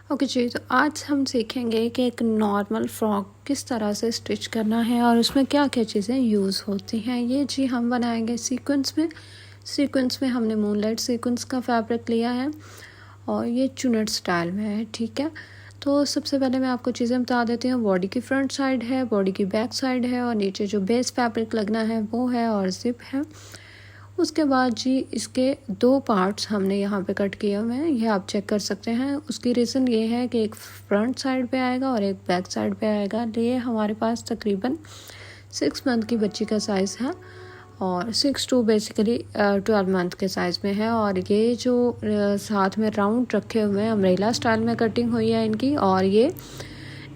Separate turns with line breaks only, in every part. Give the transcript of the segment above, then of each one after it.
Okay जी, तो आज हम सीखेंगे कि एक नॉर्मल फ्रॉक किस तरह से स्टिच करना है और उसमें क्या क्या चीज़ें यूज़ होती हैं। ये जी हम बनाएंगे सीक्वेंस में हमने मूनलाइट सीक्वेंस का फैब्रिक लिया है और ये चुनट स्टाइल में है। ठीक है, तो सबसे पहले मैं आपको चीज़ें बता देती हूँ। बॉडी की फ्रंट साइड है, बॉडी की बैक साइड है और नीचे जो बेस फैब्रिक लगना है वो है और जिप है। उसके बाद जी इसके दो पार्ट्स हमने यहाँ पे कट किए हुए हैं, ये आप चेक कर सकते हैं। उसकी रीज़न ये है कि एक फ्रंट साइड पे आएगा और एक बैक साइड पे आएगा। ये हमारे पास तकरीबन 6 मंथ की बच्ची का साइज़ है और 6 to बेसिकली 12 मंथ के साइज़ में है। और ये जो साथ में राउंड रखे हुए हैं, अम्ब्रेला स्टाइल में कटिंग हुई है इनकी, और ये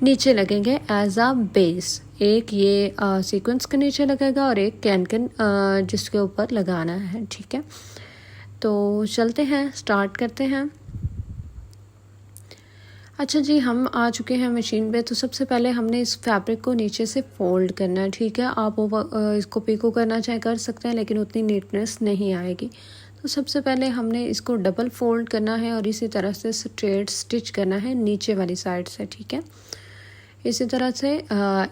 नीचे लगेंगे एज अ बेस। एक ये सीक्वेंस के नीचे लगेगा और एक कैन जिसके ऊपर लगाना है। ठीक है, तो चलते हैं, स्टार्ट करते हैं। अच्छा जी, हम आ चुके हैं मशीन पे। तो सबसे पहले हमने इस फैब्रिक को नीचे से फोल्ड करना है। ठीक है, आप इसको पिको करना चाहे कर सकते हैं, लेकिन उतनी नीटनेस नहीं आएगी। तो सबसे पहले हमने इसको डबल फोल्ड करना है और इसी तरह से स्ट्रेट स्टिच करना है नीचे वाली साइड से। ठीक है, इसी तरह से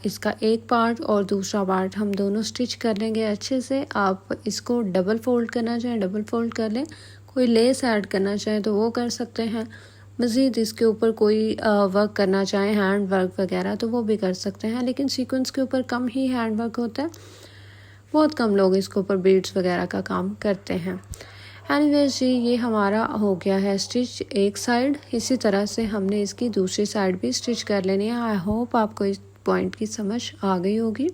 इसका एक पार्ट और दूसरा पार्ट हम दोनों स्टिच कर लेंगे अच्छे से। आप इसको डबल फोल्ड करना चाहें डबल फोल्ड कर लें, कोई लेस ऐड करना चाहें तो वो कर सकते हैं। मज़ीद इसके ऊपर कोई वर्क करना चाहें, हैंड वर्क वगैरह, तो वो भी कर सकते हैं। लेकिन सीक्वेंस के ऊपर कम ही हैंड वर्क होता है, बहुत कम लोग इसके ऊपर बीड्स वगैरह का काम करते हैं। एनीवेज जी, ये हमारा हो गया है स्टिच एक साइड। इसी तरह से हमने इसकी दूसरी साइड भी स्टिच कर लेनी है। आई होप आपको इस पॉइंट की समझ आ गई होगी।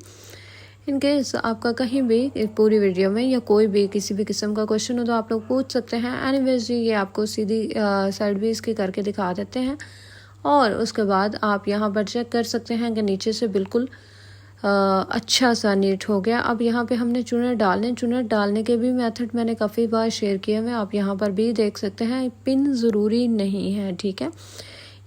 इनकेस आपका कहीं भी पूरी वीडियो में या कोई भी किसी भी किस्म का क्वेश्चन हो तो आप लोग पूछ सकते हैं। एनीवेज जी, ये आपको सीधी साइड भी इसकी करके दिखा देते हैं और उसके बाद आप यहाँ पर चेक कर सकते हैं कि नीचे से बिल्कुल अच्छा सा नीट हो गया। अब यहाँ पे हमने चुनट डालने के भी मेथड मैंने काफ़ी बार शेयर किए हैं, आप यहाँ पर भी देख सकते हैं। पिन ज़रूरी नहीं है। ठीक है,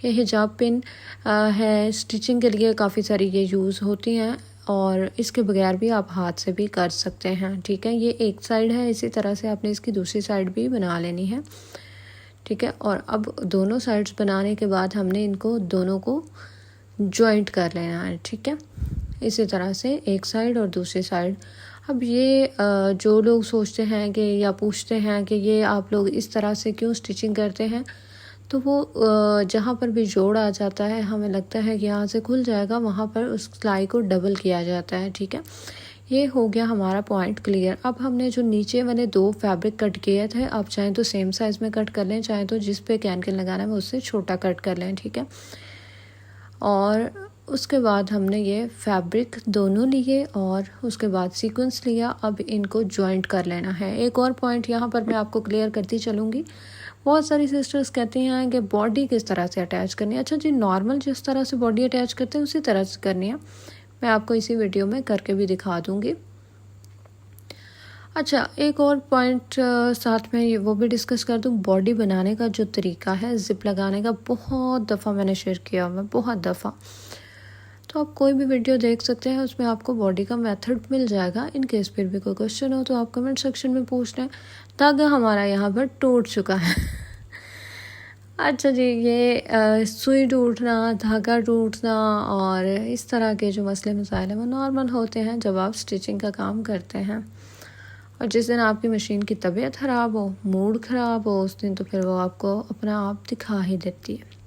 ये हिजाब पिन है, स्टिचिंग के लिए काफ़ी सारी ये यूज़ होती हैं और इसके बगैर भी आप हाथ से भी कर सकते हैं। ठीक है, ये एक साइड है, इसी तरह से आपने इसकी दूसरी साइड भी बना लेनी है। ठीक है, और अब दोनों साइड्स बनाने के बाद हमने इनको दोनों को जॉइंट कर लेना है। ठीक है, इसी तरह से एक साइड और दूसरी साइड। अब ये जो लोग सोचते हैं कि या पूछते हैं कि ये आप लोग इस तरह से क्यों स्टिचिंग करते हैं, तो वो जहाँ पर भी जोड़ आ जाता है, हमें लगता है कि यहाँ से खुल जाएगा, वहाँ पर उस सिलाई को डबल किया जाता है। ठीक है, ये हो गया हमारा पॉइंट क्लियर। अब हमने जो नीचे वाले दो फैब्रिक कट किए थे, आप चाहें तो सेम साइज़ में कट कर लें, चाहें तो जिस पे कैन लगाना है वो उससे छोटा कट कर लें। ठीक है, और उसके बाद हमने ये फैब्रिक दोनों लिए और उसके बाद सीक्वेंस लिया। अब इनको जॉइंट कर लेना है। एक और पॉइंट यहाँ पर मैं आपको क्लियर करती चलूँगी। बहुत सारी सिस्टर्स कहती हैं कि बॉडी किस तरह से अटैच करनी है। अच्छा जी, नॉर्मल जिस तरह से बॉडी अटैच करते हैं उसी तरह से करनी है। मैं आपको इसी वीडियो में करके भी दिखा दूँगी। अच्छा, एक और पॉइंट साथ में वो भी डिस्कस कर दूँ। बॉडी बनाने का जो तरीका है जिप लगाने का, बहुत दफ़ा मैंने शेयर किया हुआ, बहुत दफ़ा। तो आप कोई भी वीडियो देख सकते हैं, उसमें आपको बॉडी का मेथड मिल जाएगा। इन केस फिर भी कोई क्वेश्चन हो तो आप कमेंट सेक्शन में पूछ लें। धागा हमारा यहाँ पर टूट चुका है। अच्छा जी, ये सुई टूटना, धागा टूटना और इस तरह के जो मसले मसाइल हैं वो नॉर्मल होते हैं जब आप स्टिचिंग का काम करते हैं। और जिस दिन आपकी मशीन की तबीयत ख़राब हो, मूड ख़राब हो, उस दिन तो फिर वो आपको अपना आप दिखा ही देती है।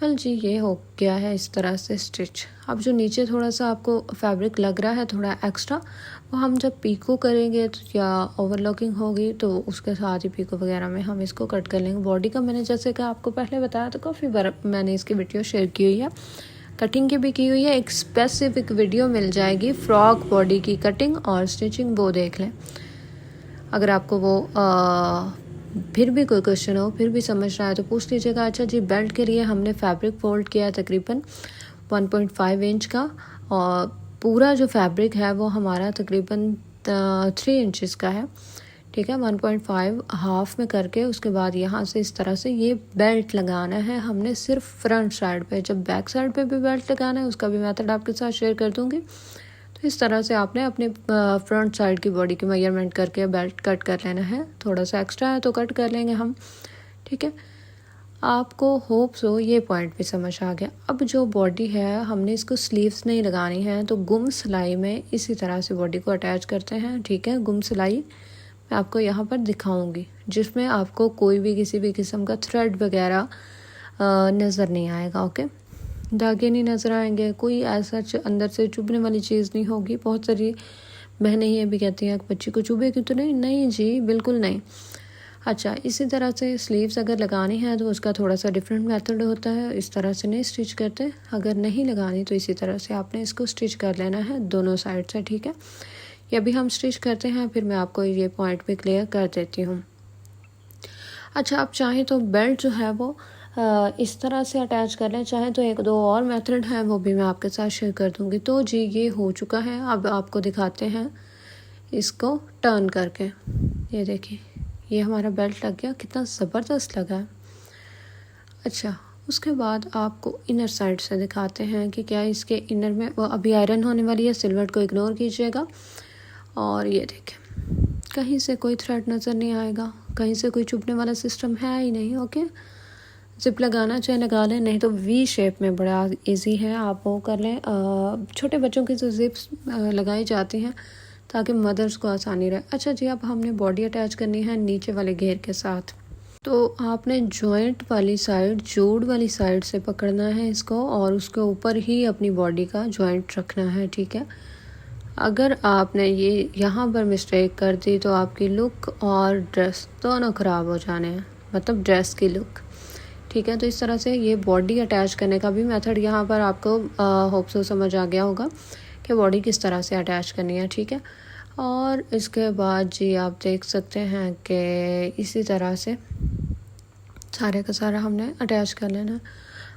वेल जी, ये हो गया है इस तरह से स्टिच। अब जो नीचे थोड़ा सा आपको फैब्रिक लग रहा है थोड़ा एक्स्ट्रा, वो हम जब पीको करेंगे तो या ओवरलॉकिंग होगी तो उसके साथ ही पीको वगैरह में हम इसको कट कर लेंगे। बॉडी का मैंने जैसे कि आपको पहले बताया तो काफ़ी बार मैंने इसकी वीडियो शेयर की हुई है, कटिंग की भी की हुई है। एक स्पेसिफिक वीडियो मिल जाएगी फ्रॉक बॉडी की कटिंग और स्टिचिंग, वो देख लें। अगर आपको वो फिर भी कोई क्वेश्चन हो, फिर भी समझ रहा है तो पूछ लीजिएगा। अच्छा जी, बेल्ट के लिए हमने फैब्रिक फोल्ड किया है तकरीबन 1.5 इंच का और पूरा जो फैब्रिक है वो हमारा तकरीबन 3 इंचज़ का है। ठीक है, 1.5 हाफ में करके उसके बाद यहाँ से इस तरह से ये बेल्ट लगाना है हमने सिर्फ फ्रंट साइड पे। जब बैक साइड पे भी बेल्ट लगाना है उसका भी मेथड आपके साथ शेयर कर दूँगी। तो इस तरह से आपने अपने फ्रंट साइड की बॉडी की मेजरमेंट करके बेल्ट कट कर लेना है। थोड़ा सा एक्स्ट्रा है तो कट कर लेंगे हम। ठीक है, आपको होप सो ये पॉइंट भी समझ आ गया। अब जो बॉडी है हमने इसको स्लीव्स नहीं लगानी है, तो गुम सिलाई में इसी तरह से बॉडी को अटैच करते हैं। ठीक है, गुम सिलाई मैं आपको यहाँ पर दिखाऊंगी, जिसमें आपको कोई भी किसी भी किस्म का थ्रेड वगैरह नज़र नहीं आएगा। ओके, धागे नहीं नज़र आएंगे, कोई ऐसा अंदर से चुभने वाली चीज़ नहीं होगी। बहुत सारी बहनें ये भी कहती हैं कि बच्ची को चुभेगी तो नहीं, नहीं जी बिल्कुल नहीं। अच्छा, इसी तरह से स्लीव्स अगर लगानी है तो उसका थोड़ा सा डिफरेंट मेथड होता है, इस तरह से नहीं स्टिच करते। अगर नहीं लगानी तो इसी तरह से आपने इसको स्टिच कर लेना है दोनों साइड से। ठीक है, ये अभी हम स्टिच करते हैं, फिर मैं आपको ये पॉइंट भी क्लियर कर देती हूँ। अच्छा, आप चाहें तो बेल्ट जो है वो इस तरह से अटैच कर लें, चाहे तो एक दो और मेथड हैं वो भी मैं आपके साथ शेयर कर दूँगी। तो जी ये हो चुका है, अब आपको दिखाते हैं इसको टर्न करके। ये देखिए, ये हमारा बेल्ट लग गया, कितना ज़बरदस्त लगा है। अच्छा, उसके बाद आपको इनर साइड से दिखाते हैं कि क्या इसके इनर में वो अभी आयरन होने वाली है, सिलवट को इग्नोर कीजिएगा। और ये देखें, कहीं से कोई थ्रेड नज़र नहीं आएगा, कहीं से कोई चुभने वाला सिस्टम है ही नहीं। ओके, जिप लगाना चाहे लगा लें, नहीं तो वी शेप में बड़ा इजी है, आप वो कर लें। छोटे बच्चों की जो जिप्स लगाई जाती हैं ताकि मदर्स को आसानी रहे। अच्छा जी, अब हमने बॉडी अटैच करनी है नीचे वाले घेर के साथ। तो आपने जॉइंट वाली साइड, जोड़ वाली साइड से पकड़ना है इसको, और उसके ऊपर ही अपनी बॉडी का जॉइंट रखना है। ठीक है, अगर आपने ये यहाँ पर मिस्टेक कर दी तो आपकी लुक और ड्रेस दोनों ख़राब हो जाने हैं, मतलब ड्रेस की लुक। ठीक है, तो इस तरह से ये बॉडी अटैच करने का भी मेथड यहाँ पर आपको होप सो समझ आ गया होगा कि बॉडी किस तरह से अटैच करनी है। ठीक है, और इसके बाद जी आप देख सकते हैं कि इसी तरह से सारे का सारा हमने अटैच कर लेना है।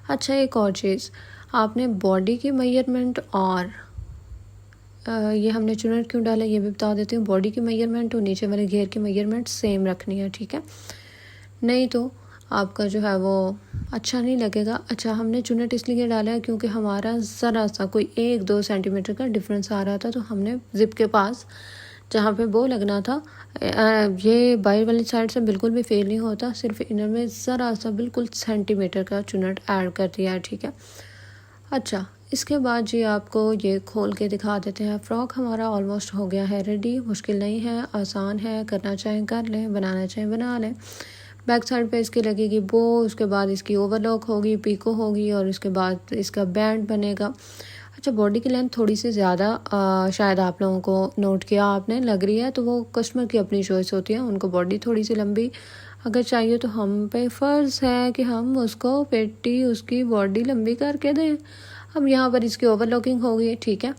अच्छा, एक और चीज़, आपने बॉडी की मेजरमेंट और ये हमने चुनट क्यों डाला ये भी बता देती हूँ। बॉडी की मेजरमेंट और नीचे वाले घेर की मेजरमेंट सेम रखनी है। ठीक है, नहीं तो आपका जो है वो अच्छा नहीं लगेगा। अच्छा, हमने चुनट इसलिए डाला है क्योंकि हमारा ज़रा सा कोई 1-2 सेंटीमीटर का डिफरेंस आ रहा था, तो हमने जिप के पास जहाँ पे वो लगना था, ये बाहर वाली साइड से बिल्कुल भी फेल नहीं होता, सिर्फ इनर में ज़रा सा बिल्कुल सेंटीमीटर का चुनट ऐड कर दिया है। ठीक है, अच्छा, इसके बाद जी आपको ये खोल के दिखा देते हैं। फ़्रॉक हमारा ऑलमोस्ट हो गया है रेडी, मुश्किल नहीं है, आसान है, करना चाहें कर लें, बनाना चाहें बना लें। बैक साइड पे इसकी लगेगी बो, उसके बाद इसकी ओवरलॉक होगी, पीको होगी, और उसके बाद इसका बैंड बनेगा। अच्छा, बॉडी की लेंथ थोड़ी सी ज़्यादा शायद आप लोगों को नोट किया आपने लग रही है, तो वो कस्टमर की अपनी चॉइस होती है, उनको बॉडी थोड़ी सी लंबी अगर चाहिए तो हम पे फ़र्ज़ है कि हम उसको पेटी उसकी बॉडी लंबी करके दें। अब यहाँ पर इसकी ओवरलॉकिंग होगी। ठीक है,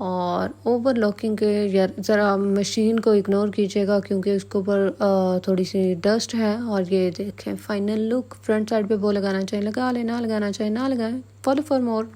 और ओवरलॉकिंग के ज़रा मशीन को इग्नोर कीजिएगा क्योंकि उसके ऊपर थोड़ी सी डस्ट है। और ये देखें फाइनल लुक, फ्रंट साइड पे वो लगाना चाहे लगा लें, ना लगाना चाहे ना लगाएं। Follow for more.